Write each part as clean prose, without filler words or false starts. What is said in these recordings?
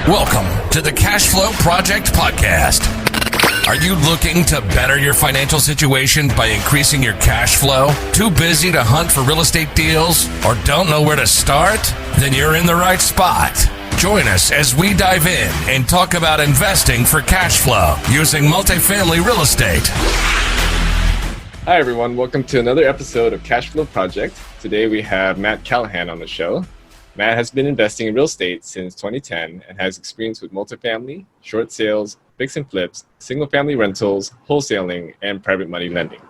Welcome to the Cash Flow Project Podcast. Are you looking to better your financial situation by increasing your cash flow? Too busy to hunt for real estate deals or don't know where to start? Then you're in the right spot. Join us as we dive in and talk about investing for cash flow using multifamily real estate. Hi, everyone. Welcome to another episode of Cash Flow Project. Today we have Matt Callahan on the show. Matt has been investing in real estate since 2010 and has experience with multifamily, short sales, fix and flips, single-family rentals, wholesaling, and private money lending.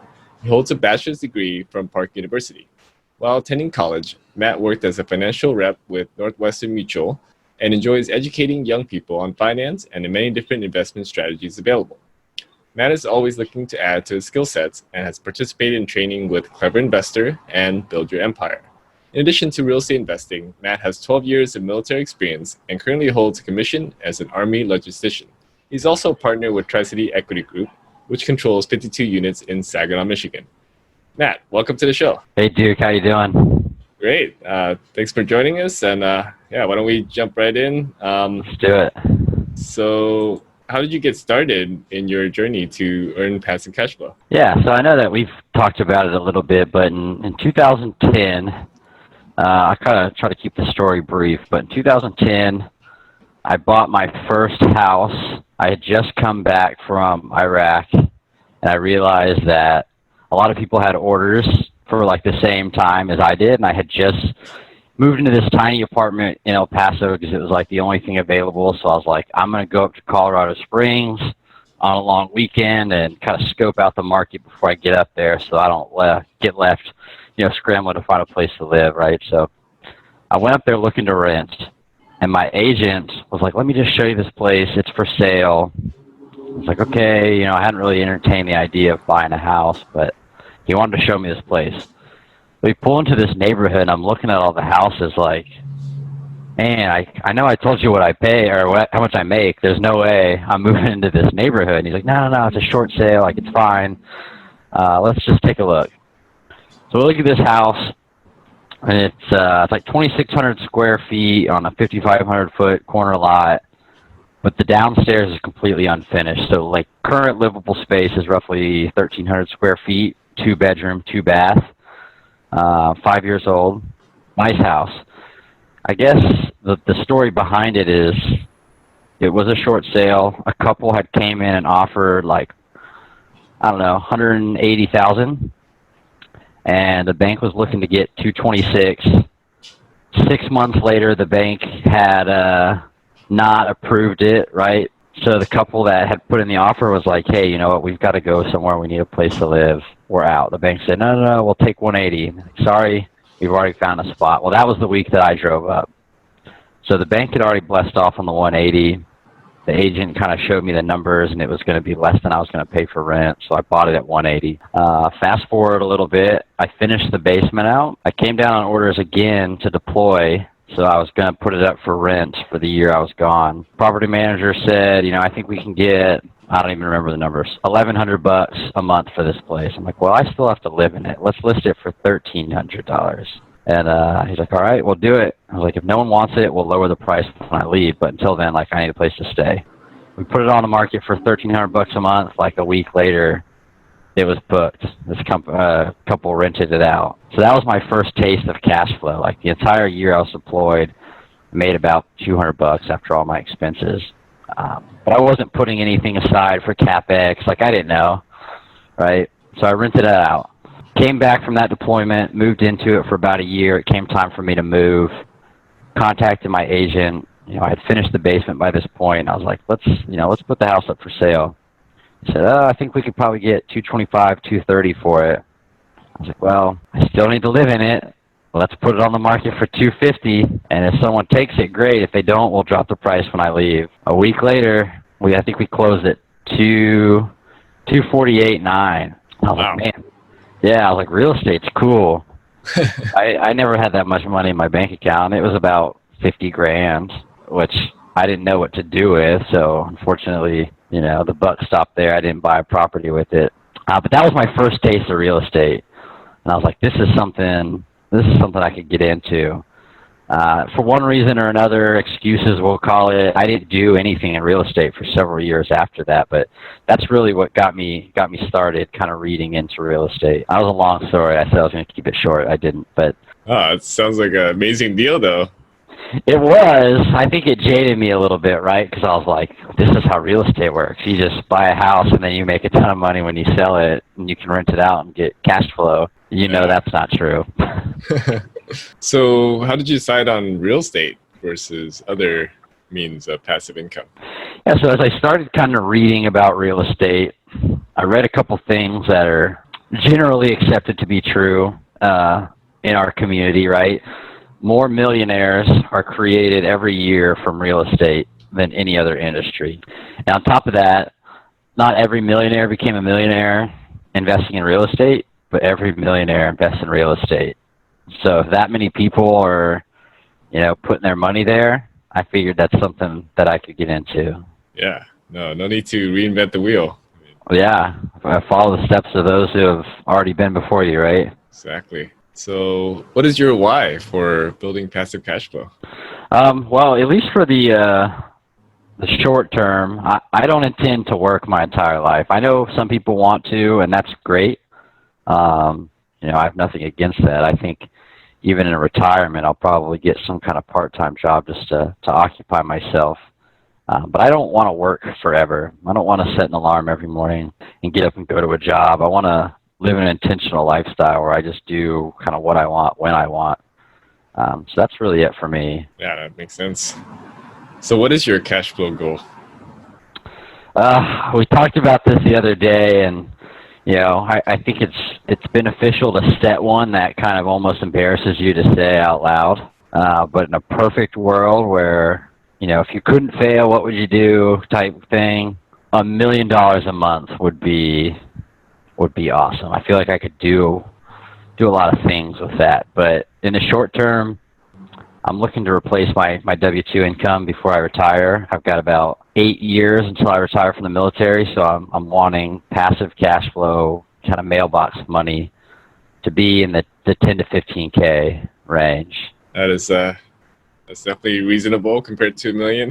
He holds a bachelor's degree from Park University. While attending college, Matt worked as a financial rep with Northwestern Mutual and enjoys educating young people on finance and the many different investment strategies available. Matt is always looking to add to his skill sets and has participated in training with Clever Investor and Build Your Empire. In addition to real estate investing, Matt has 12 years of military experience and currently holds a commission as an Army logistician. He's also a partner with Tricity Equity Group, which controls 52 units in Saginaw, Michigan. Matt, welcome to the show. Hey, Duke. How you doing? Great. Thanks for joining us. And why don't we jump right in? Let's do it. So how did you get started in your journey to earn passive cash flow? Yeah, so I know that we've talked about it a little bit, but in 2010, I kind of try to keep the story brief, but in 2010, I bought my first house. I had just come back from Iraq, and I realized that a lot of people had orders for like the same time as I did, and I had just moved into this tiny apartment in El Paso because it was like the only thing available. So I was like, I'm going to go up to Colorado Springs on a long weekend and kind of scope out the market before I get up there so I don't get left scrambling to find a place to live, right? So I went up there looking to rent, and my agent was like, let me just show you this place. It's for sale. I was like, okay, I hadn't really entertained the idea of buying a house, but he wanted to show me this place. We pull into this neighborhood, and I'm looking at all the houses like, man, I know I told you what I pay or how much I make. There's no way I'm moving into this neighborhood. And he's like, no, it's a short sale. Like, it's fine. Let's just take a look. So we look at this house, and it's like 2,600 square feet on a 5,500-foot corner lot, but the downstairs is completely unfinished. So, like, current livable space is roughly 1,300 square feet, 2-bedroom, 2-bath, 5 years old. Nice house. I guess the story behind it is it was a short sale. A couple had came in and offered, like, I don't know, $180,000. And the bank was looking to get $226,000. 6 months later, the bank had not approved it, right? So the couple that had put in the offer was like, hey, you know what, we've got to go somewhere. We need a place to live. We're out. The bank said, no, we'll take $180,000. Sorry, we've already found a spot. Well, that was the week that I drove up. So the bank had already blessed off on the $180,000. The agent kind of showed me the numbers, and it was going to be less than I was going to pay for rent, so I bought it at $180,000. Fast forward a little bit, I finished the basement out. I came down on orders again to deploy, so I was going to put it up for rent for the year I was gone. Property manager said, I think we can get, I don't even remember the numbers, $1,100 a month for this place. I'm like, well, I still have to live in it. Let's list it for $1,300. And he's like, all right, we'll do it. I was like, if no one wants it, we'll lower the price when I leave. But until then, like, I need a place to stay. We put it on the market for $1,300 a month. Like a week later, it was booked. This couple rented it out. So that was my first taste of cash flow. Like the entire year I was deployed, I made about $200 after all my expenses. But I wasn't putting anything aside for CapEx. Like I didn't know, right? So I rented it out. Came back from that deployment, moved into it for about a year. It came time for me to move. Contacted my agent. I had finished the basement by this point. I was like, let's put the house up for sale. He said, I think we could probably get $225,000, $230,000 for it. I was like, well, I still need to live in it. Let's put it on the market for $250,000. And if someone takes it, great. If they don't, we'll drop the price when I leave. A week later, I think we closed at $248,900. I was like, man. Yeah, I was like, real estate's cool. I never had that much money in my bank account. It was about $50,000, which I didn't know what to do with. So unfortunately, the buck stopped there. I didn't buy a property with it. But that was my first taste of real estate. And I was like, this is something I could get into. For one reason or another, excuses we'll call it, I didn't do anything in real estate for several years after that, but that's really what got me started kind of reading into real estate. That was a long story. I said I was going to keep it short. I didn't, but It sounds like an amazing deal, though. it was. I think it jaded me a little bit, right? Because I was like, this is how real estate works. You just buy a house and then you make a ton of money when you sell it, and you can rent it out and get cash flow. You know that's not true. So how did you decide on real estate versus other means of passive income? Yeah, so as I started kind of reading about real estate, I read a couple things that are generally accepted to be true in our community, right? More millionaires are created every year from real estate than any other industry. And on top of that, not every millionaire became a millionaire investing in real estate, but every millionaire invests in real estate. So if that many people are, putting their money there, I figured that's something that I could get into. Yeah, no need to reinvent the wheel. Yeah, follow the steps of those who have already been before you, right? Exactly. So what is your why for building passive cash flow? Well, at least for the short term, I don't intend to work my entire life. I know some people want to, and that's great. I have nothing against that. I think even in retirement, I'll probably get some kind of part-time job just to occupy myself. But I don't want to work forever. I don't want to set an alarm every morning and get up and go to a job. I want to live an intentional lifestyle where I just do kind of what I want when I want. So that's really it for me. Yeah, that makes sense. So what is your cash flow goal? We talked about this the other day, and I think it's beneficial to set one that kind of almost embarrasses you to say out loud. But in a perfect world where, if you couldn't fail, what would you do type thing, $1 million a month would be awesome. I feel like I could do a lot of things with that. But in the short term, I'm looking to replace my W-2 income before I retire. I've got about 8 years until I retire from the military, so I'm wanting passive cash flow, kind of mailbox money, to be in the 10 to 15K range. That's definitely reasonable compared to $1 million.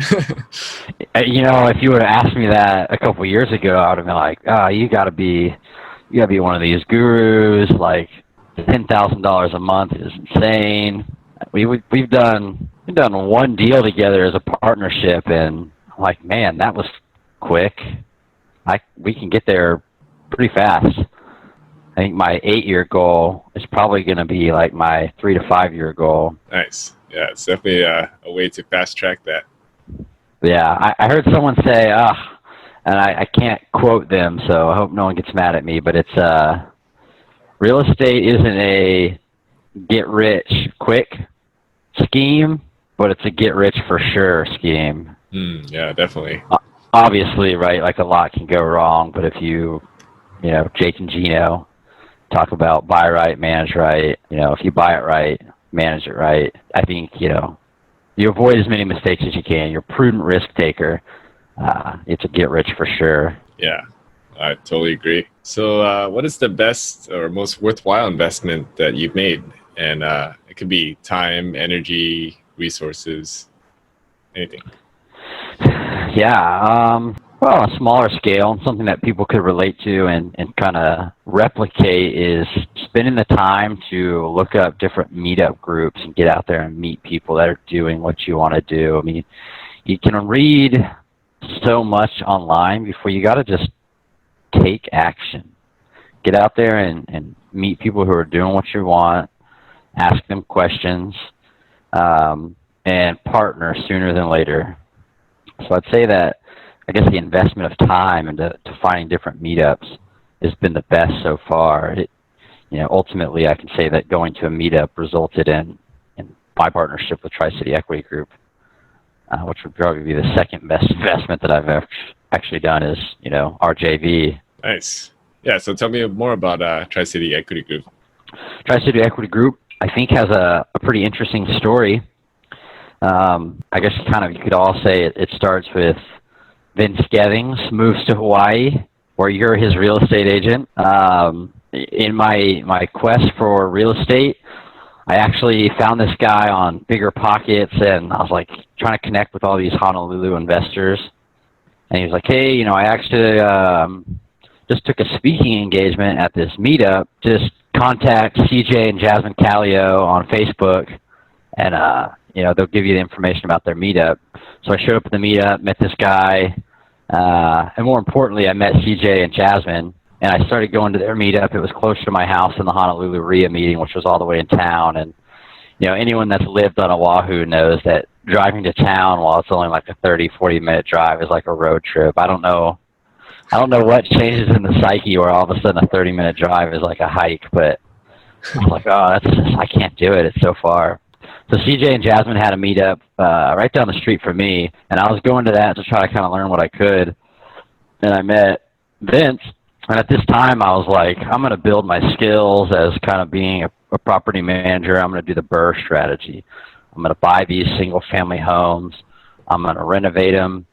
If you would have asked me that a couple of years ago, I would have been like, "Oh, you gotta be one of these gurus. Like, $10,000 a month is insane." We've done one deal together as a partnership, and I'm like, man, that was quick. We can get there pretty fast. I think my 8-year goal is probably going to be like my 3 to 5 year goal. Nice. Yeah, it's definitely a way to fast track that. Yeah, I heard someone say, and I can't quote them, so I hope no one gets mad at me, but it's real estate isn't a get rich quick scheme, but it's a get rich for sure scheme. Yeah, definitely. Obviously, right, like a lot can go wrong, but if Jake and Gino talk about buy right, manage right, if you buy it right, manage it right, I think, you avoid as many mistakes as you can. You're a prudent risk taker. It's a get rich for sure. Yeah, I totally agree. So what is the best or most worthwhile investment that you've made? And it could be time, energy, resources, anything. Yeah, well, a smaller scale, something that people could relate to and kind of replicate is spending the time to look up different meetup groups and get out there and meet people that are doing what you want to do. I mean, you can read so much online before you got to just take action. Get out there and meet people who are doing what you want, ask them questions, and partner sooner than later. So I'd say that, I guess, the investment of time into finding different meetups has been the best so far. Ultimately, I can say that going to a meetup resulted in my partnership with Tricity Equity Group, which would probably be the second best investment that I've actually done is, our JV. Nice. Yeah, so tell me more about Tricity Equity Group. Tricity Equity Group, I think, has a pretty interesting story. I guess you could all say it starts with Vince Gethings moves to Hawaii, where you're his real estate agent. In my quest for real estate, I actually found this guy on Bigger Pockets, and I was like trying to connect with all these Honolulu investors. And he was like, hey, I actually just took a speaking engagement at this meetup. Just contact CJ and Jasmine Callio on Facebook, and they'll give you the information about their meetup. So I showed up at the meetup, met this guy, and more importantly, I met CJ and Jasmine, and I started going to their meetup. It was close to my house in the Honolulu RIA meeting, which was all the way in town. And anyone that's lived on Oahu knows that driving to town while it's only like a 30, 40-minute drive is like a road trip. I don't know what changes in the psyche where all of a sudden a 30-minute drive is like a hike, but I was like, I can't do it. It's so far. So CJ and Jasmine had a meetup right down the street from me, and I was going to that to try to kind of learn what I could. And I met Vince, and at this time I was like, I'm going to build my skills as kind of being a property manager. I'm going to do the BRRRR strategy. I'm going to buy these single-family homes. I'm going to renovate them.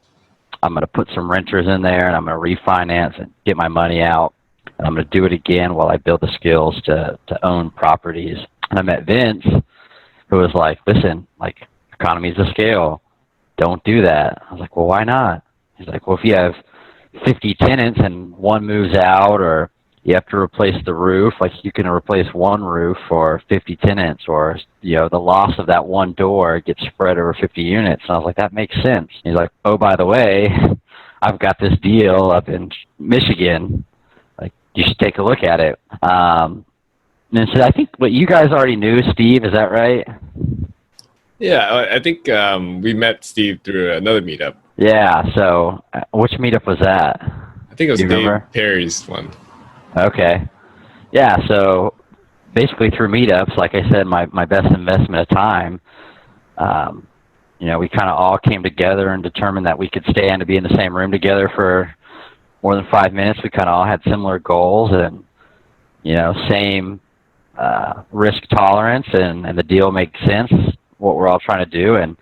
I'm going to put some renters in there, and I'm going to refinance and get my money out. And I'm going to do it again while I build the skills to own properties. And I met Vince, who was like, listen, like, economies of scale. Don't do that. I was like, well, why not? He's like, well, if you have 50 tenants and one moves out, or you have to replace the roof, like you can replace one roof for 50 tenants, or the loss of that one door gets spread over 50 units. And I was like, that makes sense. He's like, oh, by the way, I've got this deal up in Michigan. Like, you should take a look at it. And so I think what you guys already knew, Steve, is that right? Yeah, I think we met Steve through another meetup. Yeah. So which meetup was that? I think it was Dave Perry's one. Okay. Yeah, so basically through meetups, like I said, my best investment of time, we kind of all came together and determined that we could stand to be in the same room together for more than 5 minutes. We kind of all had similar goals and, same risk tolerance, and the deal makes sense, what we're all trying to do. And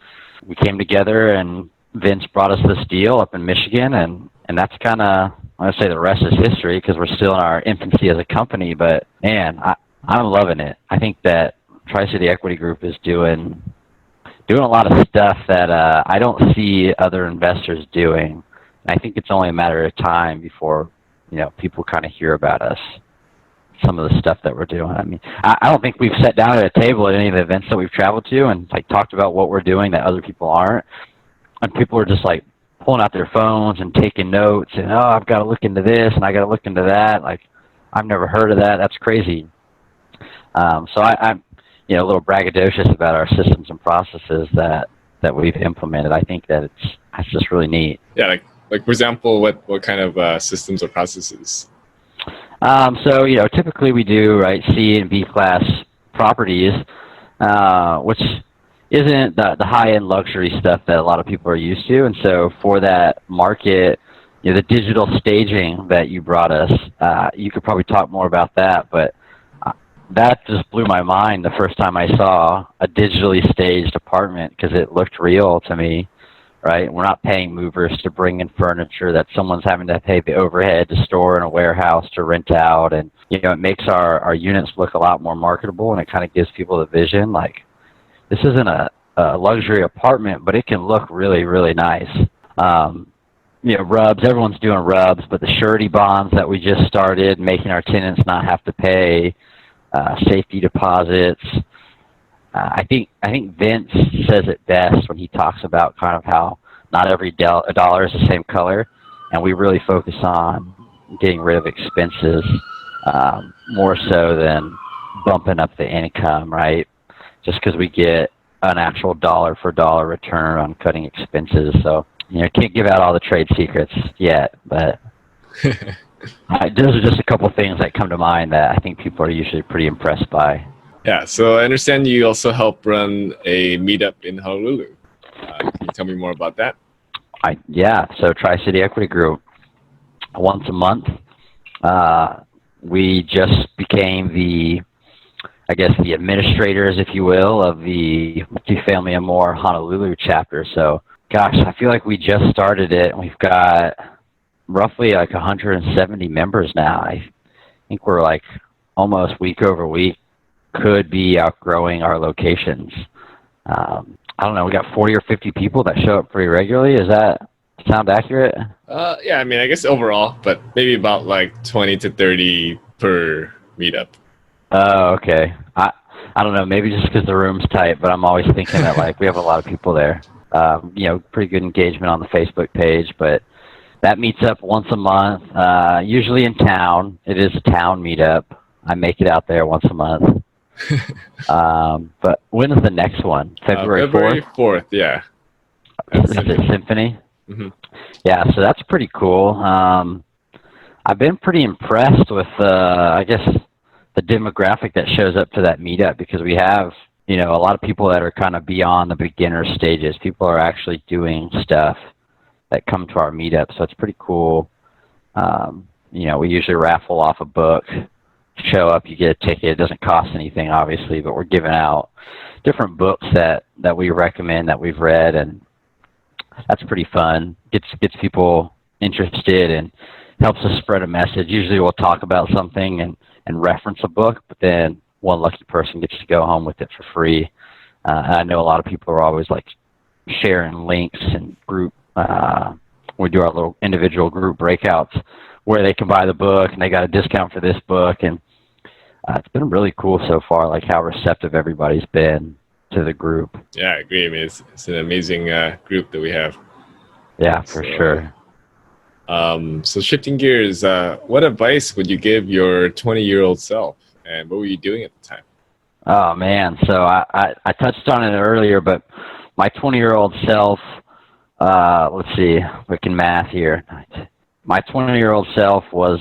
we came together, and Vince brought us this deal up in Michigan, and that's kind of, I would say the rest is history because we're still in our infancy as a company. But man, I'm loving it. I think that Tricity Equity Group is doing a lot of stuff that I don't see other investors doing. And I think it's only a matter of time before people kind of hear about us, some of the stuff that we're doing. I mean, I don't think we've sat down at a table at any of the events that we've traveled to and like talked about what we're doing that other people aren't. And people are just like pulling out their phones and taking notes and, I've got to look into this and I got to look into that. Like, I've never heard of that. That's crazy. So I'm, a little braggadocious about our systems and processes that we've implemented. I think that it's just really neat. Yeah. Like for example, what kind of systems or processes? So, typically we do, right, C and B class properties, which isn't the high-end luxury stuff that a lot of people are used to. And so for that market, the digital staging that you brought us, you could probably talk more about that, but that just blew my mind the first time I saw a digitally staged apartment because it looked real to me, right? We're not paying movers to bring in furniture that someone's having to pay the overhead to store in a warehouse to rent out. And, it makes our units look a lot more marketable, and it kind of gives people the vision, like, this isn't a luxury apartment, but it can look really, really nice. Rubs, everyone's doing rubs, but the surety bonds that we just started, making our tenants not have to pay, safety deposits. I think Vince says it best when he talks about kind of how not every dollar is the same color, and we really focus on getting rid of expenses more so than bumping up the income, right? Just because we get an actual dollar for dollar return on cutting expenses. So, can't give out all the trade secrets yet, but those are just a couple things that come to mind that I think people are usually pretty impressed by. Yeah, so I understand you also help run a meetup in Honolulu. Can you tell me more about that? So Tricity Equity Group, once a month. We just became the administrators, if you will, of the Multifamily and More Honolulu chapter. So, gosh, I feel like we just started it, and we've got roughly like 170 members now. I think we're like almost week over week could be outgrowing our locations. I don't know, we got 40 or 50 people that show up pretty regularly. Does that sound accurate? Yeah, I mean, I guess overall, but maybe about like 20 to 30 per meetup. Oh, okay. I don't know, maybe just because the room's tight, but I'm always thinking that like we have a lot of people there. Pretty good engagement on the Facebook page, but that meets up once a month, usually in town. It is a town meetup. I make it out there once a month. But when is the next one? February 4th? February 4th, yeah. Is it Symphony? Mm-hmm. Yeah, so that's pretty cool. I've been pretty impressed with, I guess, the demographic that shows up to that meetup, because we have, a lot of people that are kind of beyond the beginner stages. People are actually doing stuff that come to our meetup, so it's pretty cool. We usually raffle off a book. Show up, you get a ticket. It doesn't cost anything, obviously, but we're giving out different books that we recommend, that we've read, and that's pretty fun. Gets people interested and helps us spread a message. Usually we'll talk about something and reference a book, but then one lucky person gets to go home with it for free. And I know a lot of people are always like sharing links and group. We do our little individual group breakouts where they can buy the book and they got a discount for this book. And it's been really cool so far, like how receptive everybody's been to the group. Yeah, I agree. I mean, it's an amazing group that we have. Yeah, for sure. So shifting gears, what advice would you give your 20-year-old self, and what were you doing at the time? Oh, man. So I touched on it earlier, but my 20-year-old self, let's see, we can math here. My 20-year-old self was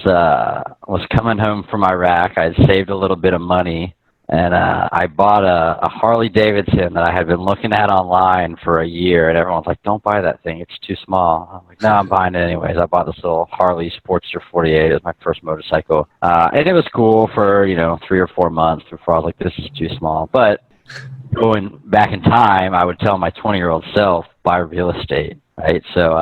coming home from Iraq. I had saved a little bit of money, and I bought a Harley Davidson that I had been looking at online for a year, and everyone's like, don't buy that thing. It's too small. I'm like, no, I'm buying it anyways. I bought this little Harley Sportster 48. It was my first motorcycle. And it was cool for, 3 or 4 months before I was like, this is too small. But going back in time, I would tell my 20-year-old self, buy real estate, right? So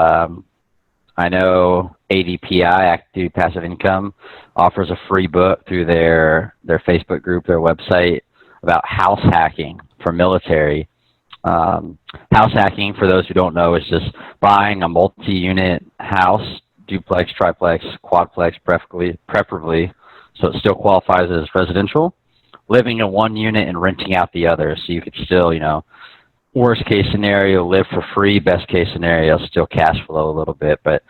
I know ADPI, Active Duty Passive Income, offers a free book through their Facebook group, their website, about house hacking for military. House hacking, for those who don't know, is just buying a multi-unit house, duplex, triplex, quadplex, preferably, so it still qualifies as residential, living in one unit and renting out the other. So you could still, worst case scenario, live for free. Best case scenario, still cash flow a little bit. But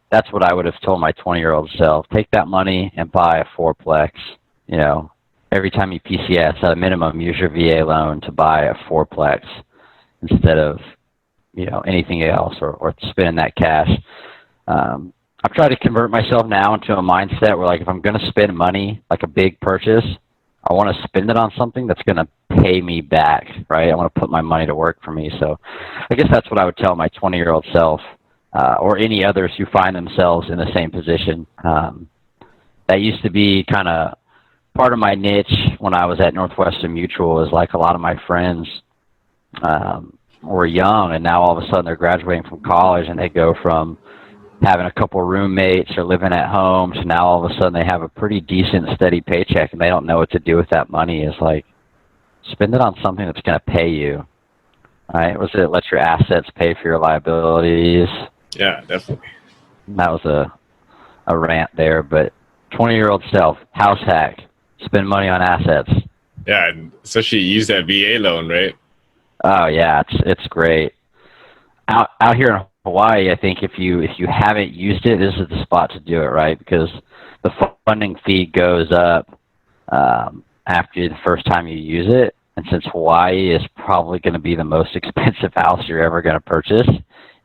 that's what I would have told my 20-year-old self. Take that money and buy a fourplex. Every time you PCS, at a minimum, use your VA loan to buy a fourplex instead of, anything else or spending that cash. I've tried to convert myself now into a mindset where, like, if I'm going to spend money, like a big purchase, I want to spend it on something that's going to pay me back, right? I want to put my money to work for me. So I guess that's what I would tell my 20-year-old self, or any others who find themselves in the same position. That used to be kind of part of my niche when I was at Northwestern Mutual, is like a lot of my friends were young, and now all of a sudden they're graduating from college, and they go from having a couple roommates or living at home to now all of a sudden they have a pretty decent, steady paycheck, and they don't know what to do with that money. It's like, spend it on something that's going to pay you, right? Was it let your assets pay for your liabilities? Yeah, definitely. That was a rant there, but 20-year-old self, house hack, spend money on assets. Yeah, and especially use that VA loan, right? Oh yeah, it's great. Out here in Hawaii, I think if you haven't used it, this is the spot to do it, right? Because the funding fee goes up after the first time you use it, and since Hawaii is probably going to be the most expensive house you're ever going to purchase,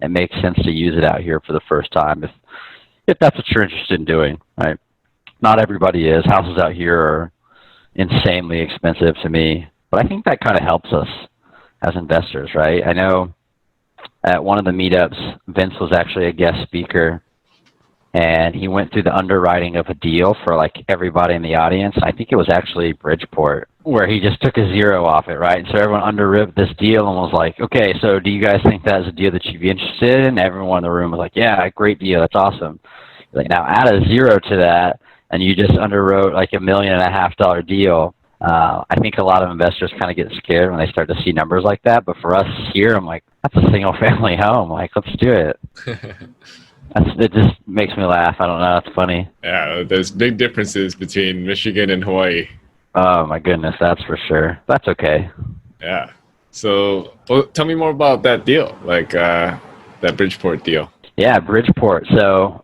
it makes sense to use it out here for the first time if that's what you're interested in doing, right? Not everybody is. Houses out here are insanely expensive to me, but I think that kind of helps us as investors, right? I know at one of the meetups, Vince was actually a guest speaker, and he went through the underwriting of a deal for like everybody in the audience. I think it was actually Bridgeport, where he just took a zero off it, right? And so everyone underwrote this deal and was like, okay, so do you guys think that is a deal that you'd be interested in? Everyone in the room was like, yeah, great deal, that's awesome. Like, now add a zero to that, and you just underwrote like $1.5 million deal. I think a lot of investors kind of get scared when they start to see numbers like that. But for us here, I'm like, that's a single family home. Like, let's do it. It just makes me laugh. I don't know. It's funny. Yeah, there's big differences between Michigan and Hawaii. Oh, my goodness. That's for sure. That's okay. Yeah. So tell me more about that deal, like that Bridgeport deal. Yeah, Bridgeport. So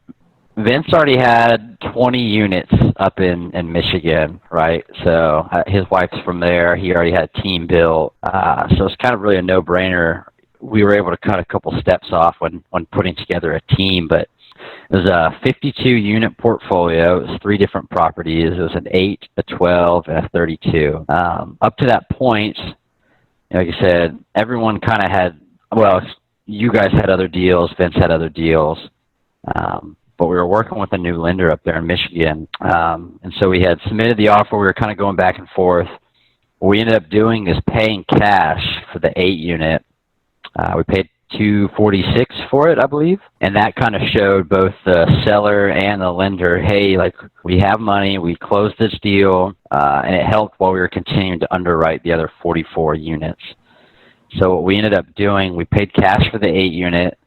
Vince already had 20 units up in Michigan, right? So his wife's from there. He already had a team built. So it's kind of really a no-brainer. We were able to cut a couple steps off when putting together a team, but it was a 52-unit portfolio. It was 3 different properties. It was an 8, a 12, and a 32. Up to that point, like I said, everyone kind of had, well, you guys had other deals, Vince had other deals, but we were working with a new lender up there in Michigan, and so we had submitted the offer. We were kind of going back and forth. What we ended up doing is paying cash for the 8-unit. We paid $246 for it, I believe, and that kind of showed both the seller and the lender, hey, like, we have money, we closed this deal, and it helped while we were continuing to underwrite the other 44 units. So what we ended up doing, we paid cash for the 8-unit,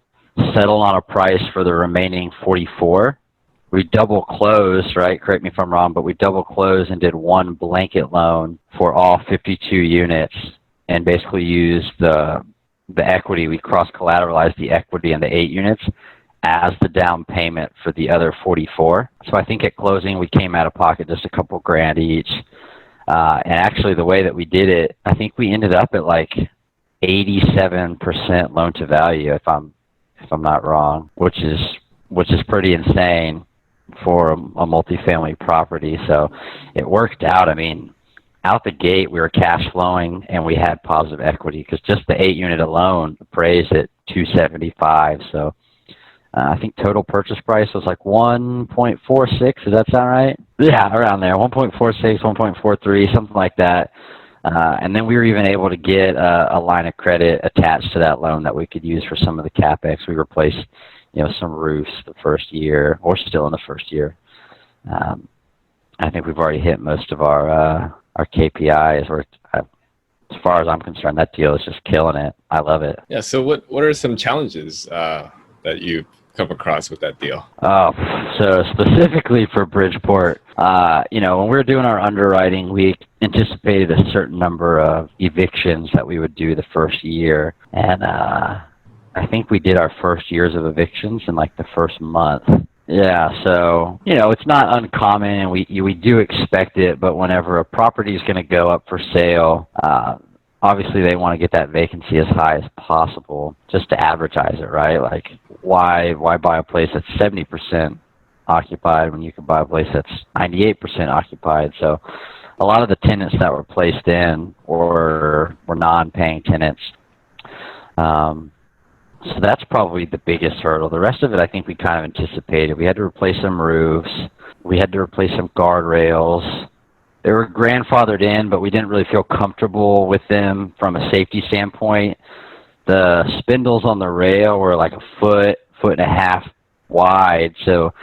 settled on a price for the remaining 44. We double closed, right? Correct me if I'm wrong, but we double closed and did one blanket loan for all 52 units and basically used the equity. We cross-collateralized the equity in the 8 units as the down payment for the other 44. So I think at closing we came out of pocket just a couple grand each. And actually the way that we did it, I think we ended up at like 87% loan to value, if I'm not wrong, which is pretty insane for a multifamily property. So it worked out. I mean, out the gate, we were cash flowing and we had positive equity because just the 8-unit alone appraised at $275. So I think total purchase price was like 1.46. Does that sound right? Yeah, around there, 1.46, 1.43, something like that. And then we were even able to get a line of credit attached to that loan that we could use for some of the CapEx. We replaced, some roofs the first year, or still in the first year. I think we've already hit most of our KPIs. As far as I'm concerned, that deal is just killing it. I love it. Yeah. So what are some challenges that you've come across with that deal? Oh, so specifically for Bridgeport, when we were doing our underwriting, we anticipated a certain number of evictions that we would do the first year. And I think we did our first years of evictions in like the first month. Yeah, so, it's not uncommon, and we do expect it, but whenever a property is going to go up for sale, obviously they want to get that vacancy as high as possible just to advertise it, right? Like, why buy a place that's 70% occupied when you can buy a place that's 98% occupied? So a lot of the tenants that were placed in were non-paying tenants. So that's probably the biggest hurdle. The rest of it, I think we kind of anticipated. We had to replace some roofs. We had to replace some guardrails. They were grandfathered in, but we didn't really feel comfortable with them from a safety standpoint. The spindles on the rail were like a foot and a half wide. So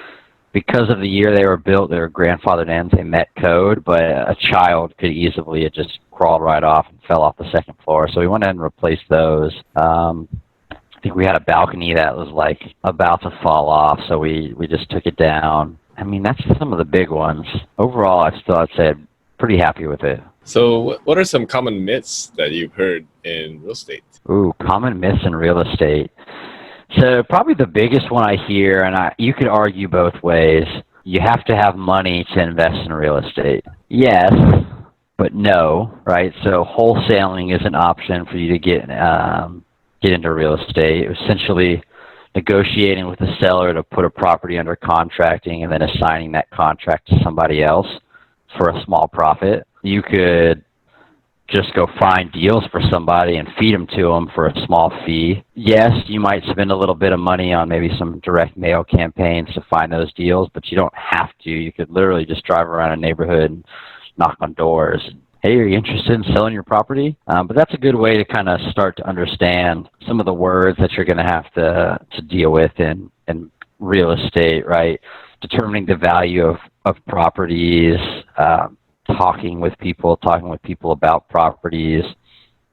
because of the year they were built, they were grandfathered in. They met code, but a child could easily have just crawled right off and fell off the second floor. So we went ahead and replaced those. I think we had a balcony that was like about to fall off, so we just took it down. I mean, that's some of the big ones. Overall, I'd say pretty happy with it. So what are some common myths that you've heard in real estate? Ooh, common myths in real estate. So probably the biggest one I hear, and you could argue both ways, you have to have money to invest in real estate. Yes, but no, right? So wholesaling is an option for you to get into real estate. Essentially negotiating with the seller to put a property under contracting and then assigning that contract to somebody else for a small profit. You could just go find deals for somebody and feed them to them for a small fee. Yes, you might spend a little bit of money on maybe some direct mail campaigns to find those deals, but you don't have to. You could literally just drive around a neighborhood and knock on doors. Hey, are you interested in selling your property? But that's a good way to kind of start to understand some of the words that you're going to have to deal with in real estate, right? Determining the value of properties, talking with people about properties,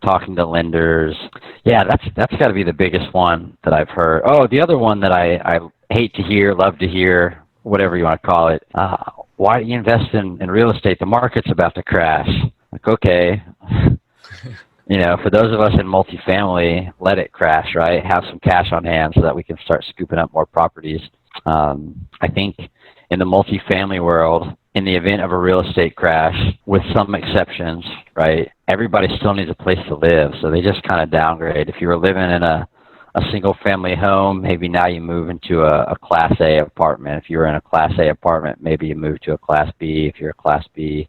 talking to lenders. Yeah, that's got to be the biggest one that I've heard. Oh, the other one that I hate to hear, love to hear, whatever you want to call it. Why do you invest in real estate? The market's about to crash. Like, okay. For those of us in multifamily, let it crash, right? Have some cash on hand so that we can start scooping up more properties. I think in the multifamily world, in the event of a real estate crash, with some exceptions, right, everybody still needs a place to live, so they just kind of downgrade. If you were living in a single-family home, maybe now you move into a Class A apartment. If you were in a Class A apartment, maybe you move to a Class B. If you're a Class B,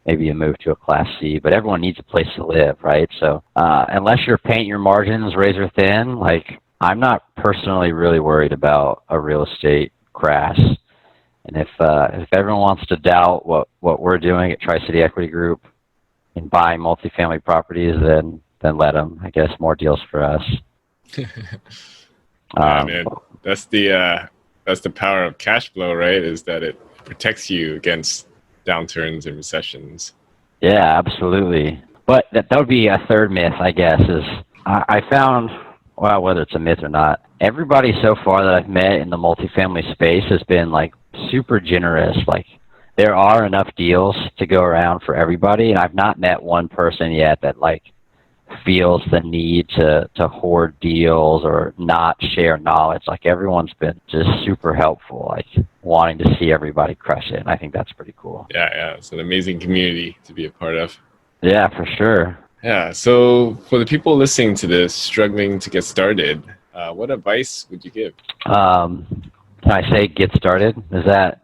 maybe you move to a Class C. But everyone needs a place to live, right? So unless you're painting your margins razor thin, like, I'm not personally really worried about a real estate crash. And if everyone wants to doubt what we're doing at Tricity Equity Group in buying multifamily properties, then let them. I guess more deals for us. Man, that's the power of cash flow, right? Is that it protects you against downturns and recessions. Yeah, absolutely. But that would be a third myth, I guess, is I found, well, whether it's a myth or not, everybody so far that I've met in the multifamily space has been like super generous. Like, there are enough deals to go around for everybody, and I've not met one person yet that like feels the need to hoard deals or not share knowledge. Like, everyone's been just super helpful, like wanting to see everybody crush it. And I think that's pretty cool. Yeah. It's an amazing community to be a part of. Yeah, for sure. Yeah. So for the people listening to this, struggling to get started, what advice would you give? Can I say get started? Is that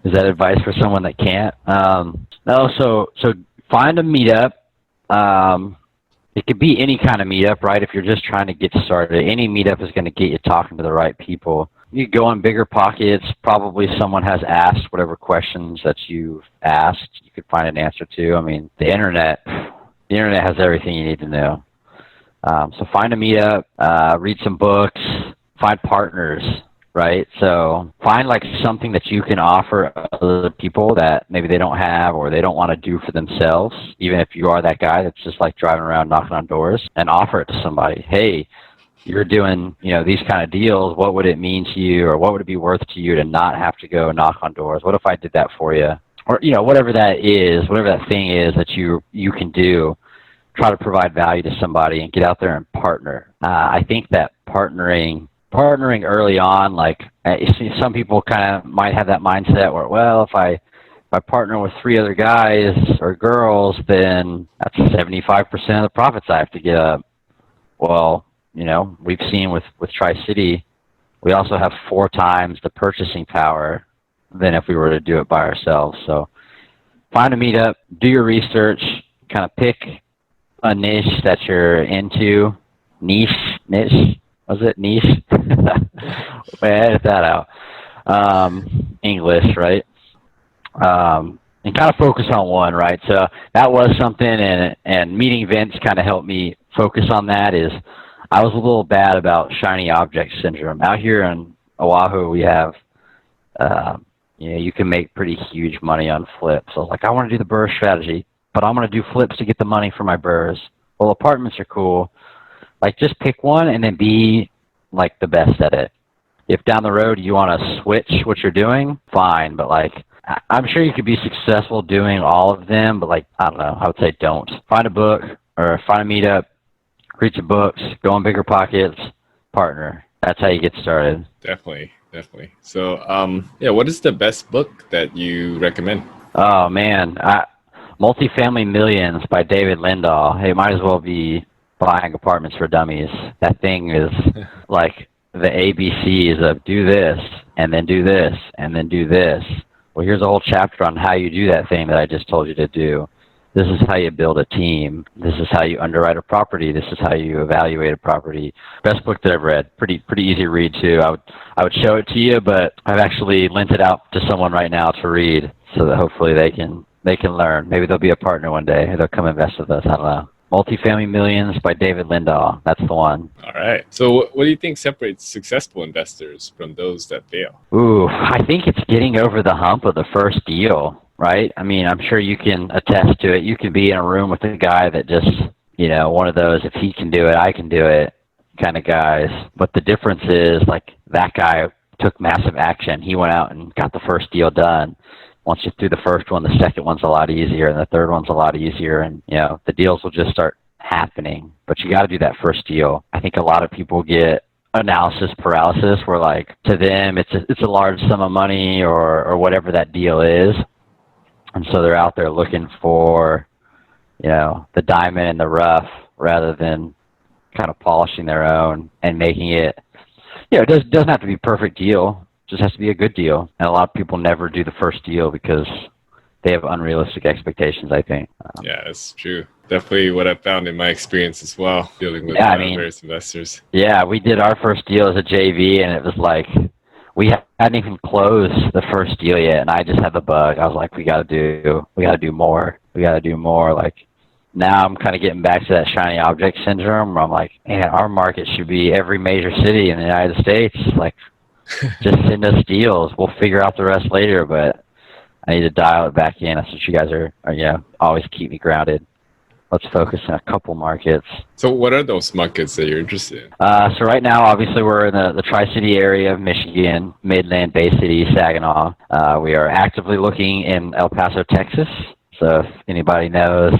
advice for someone that can't? No. So find a meetup. It could be any kind of meetup, right? If you're just trying to get started, any meetup is going to get you talking to the right people. You go on Bigger Pockets. Probably someone has asked whatever questions that you've asked. You could find an answer to. I mean, the internet has everything you need to know. So find a meetup, read some books, find partners, right? So find like something that you can offer other people that maybe they don't have or they don't want to do for themselves, even if you are that guy that's just like driving around knocking on doors, and offer it to somebody. Hey, you're doing, these kind of deals. What would it mean to you, or what would it be worth to you to not have to go knock on doors? What if I did that for you? Or, whatever that is, whatever that thing is that you can do, try to provide value to somebody and get out there and partner. I think that partnering early on, like, some people kind of might have that mindset where, well, if I partner with 3 other guys or girls, then that's 75% of the profits I have to get up. Well, we've seen with Tricity, we also have 4 times the purchasing power than if we were to do it by ourselves. So find a meetup, do your research, kind of pick a niche that you're into. Niche? Was it niche? Edit that out. English, right? And kind of focus on one, right? So that was something, and meeting Vince kind of helped me focus on that. Is I was a little bad about shiny object syndrome. Out here in Oahu, we have, you can make pretty huge money on flips. So I was like, I want to do the BRRRR strategy, but I'm going to do flips to get the money for my BRRRRs. Well, apartments are cool. Like, just pick one and then be like the best at it. If down the road you want to switch what you're doing, fine. But like, I'm sure you could be successful doing all of them, but like, I don't know, I would say don't. Find a book or find a meetup, read some books, go on Bigger Pockets, partner. That's how you get started. Definitely. So, what is the best book that you recommend? Oh man, Multifamily Millions by David Lindahl. Hey, might as well be Buying Apartments for Dummies. That thing is like the ABCs of do this, and then do this, and then do this. Well, here's a whole chapter on how you do that thing that I just told you to do. This is how you build a team. This is how you underwrite a property. This is how you evaluate a property. Best book that I've read. Pretty easy read too. I would show it to you, but I've actually lent it out to someone right now to read, so that hopefully they can learn. Maybe they'll be a partner one day, or they'll come invest with us. I don't know. Multifamily Millions by David Lindahl. That's the one. All right. So what do you think separates successful investors from those that fail? Ooh, I think it's getting over the hump of the first deal. right? I mean, I'm sure you can attest to it. You can be in a room with a guy that just, one of those, if he can do it, I can do it kind of guys. But the difference is, like, that guy took massive action. He went out and got the first deal done. Once you do the first one, the second one's a lot easier, and the third one's a lot easier, and, the deals will just start happening. But you got to do that first deal. I think a lot of people get analysis paralysis, where, like, to them it's a large sum of money or whatever that deal is, and so they're out there looking for the diamond in the rough rather than kind of polishing their own and making it. It doesn't have to be a perfect deal. It just has to be a good deal. And a lot of people never do the first deal because they have unrealistic expectations, I think. Yeah, that's true. Definitely what I found in my experience as well, dealing with various investors. Yeah, we did our first deal as a JV, and it was like we hadn't even closed the first deal yet, and I just had the bug. I was like, we got to do more. We got to do more. Like, now I'm kind of getting back to that shiny object syndrome, where I'm like, man, our market should be every major city in the United States. Like, just send us deals. We'll figure out the rest later, but I need to dial it back in. That's what you guys are always keep me grounded. Let's focus on a couple markets. So what are those markets that you're interested in? So right now, obviously, we're in the Tricity area of Michigan, Midland, Bay City, Saginaw. We are actively looking in El Paso, Texas. So if anybody knows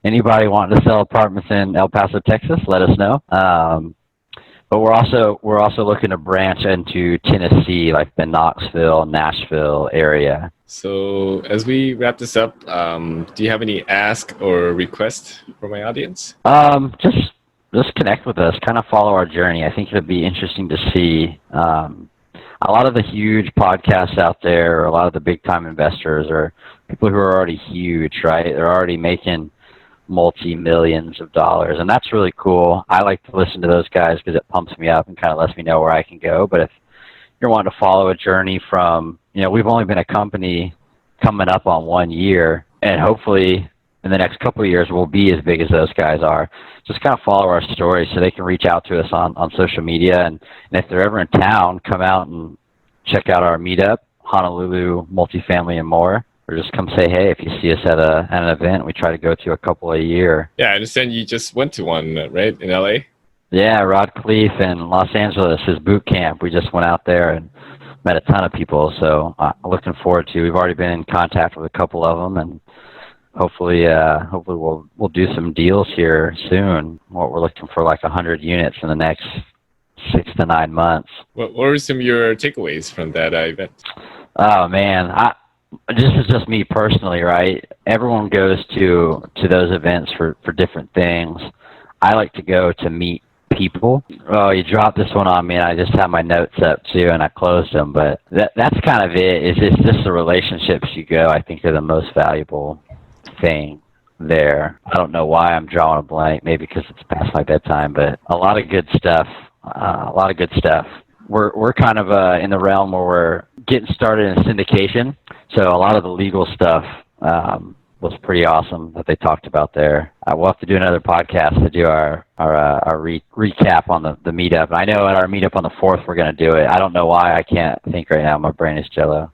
anybody wanting to sell apartments in El Paso, Texas, let us know. But we're also looking to branch into Tennessee, like the Knoxville, Nashville area. So as we wrap this up, do you have any ask or request for my audience? Just connect with us, kind of follow our journey. I think it'd be interesting to see. A lot of the huge podcasts out there, or a lot of the big time investors, are people who are already huge, right? They're already making multi-millions of dollars, and that's really cool. I like to listen to those guys because it pumps me up and kind of lets me know where I can go. But if you're wanting to follow a journey from, we've only been a company coming up on 1 year, and hopefully in the next couple of years we'll be as big as those guys are. Just kind of follow our story so they can reach out to us on social media, and if they're ever in town, come out and check out our meetup, Honolulu Multifamily and More. Or just come say, hey, if you see us at an event. We try to go to a couple a year. Yeah, I understand you just went to one, right, in LA? Yeah, Rod Khleif in Los Angeles, his boot camp. We just went out there and met a ton of people. So I'm looking forward to. We've already been in contact with a couple of them, and hopefully we'll do some deals here soon. We're looking for like 100 units in the next 6 to 9 months. What were some of your takeaways from that event? Oh man, this is just me personally, right? Everyone goes to those events for different things. I like to go to meet people. Oh, you dropped this one on me, and I just have my notes up too, and I closed them. But that's kind of it. It's just the relationships you go, I think, are the most valuable thing there. I don't know why I'm drawing a blank. Maybe because it's past my bedtime, but a lot of good stuff. We're kind of in the realm where we're getting started in syndication. So a lot of the legal stuff was pretty awesome that they talked about there. We'll have to do another podcast to do our recap on the meetup. I know at our meetup on the 4th we're going to do it. I don't know why. I can't think right now. My brain is jello.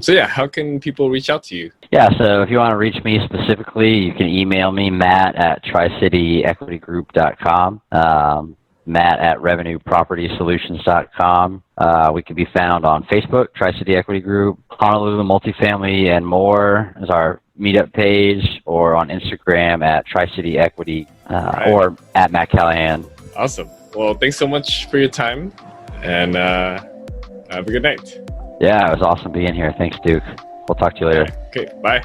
So yeah, how can people reach out to you? Yeah, so if you want to reach me specifically, you can email me, matt@tricityequitygroup.com. Matt@revenuepropertysolutions.com. We can be found on Facebook, Tricity Equity Group, Honolulu Multifamily and More is our meetup page, or on Instagram at Tricity Equity, or at Matt Callahan. Awesome. Well, thanks so much for your time, and have a good night. Yeah, it was awesome being here. Thanks, Duke. We'll talk to you later. Okay, bye.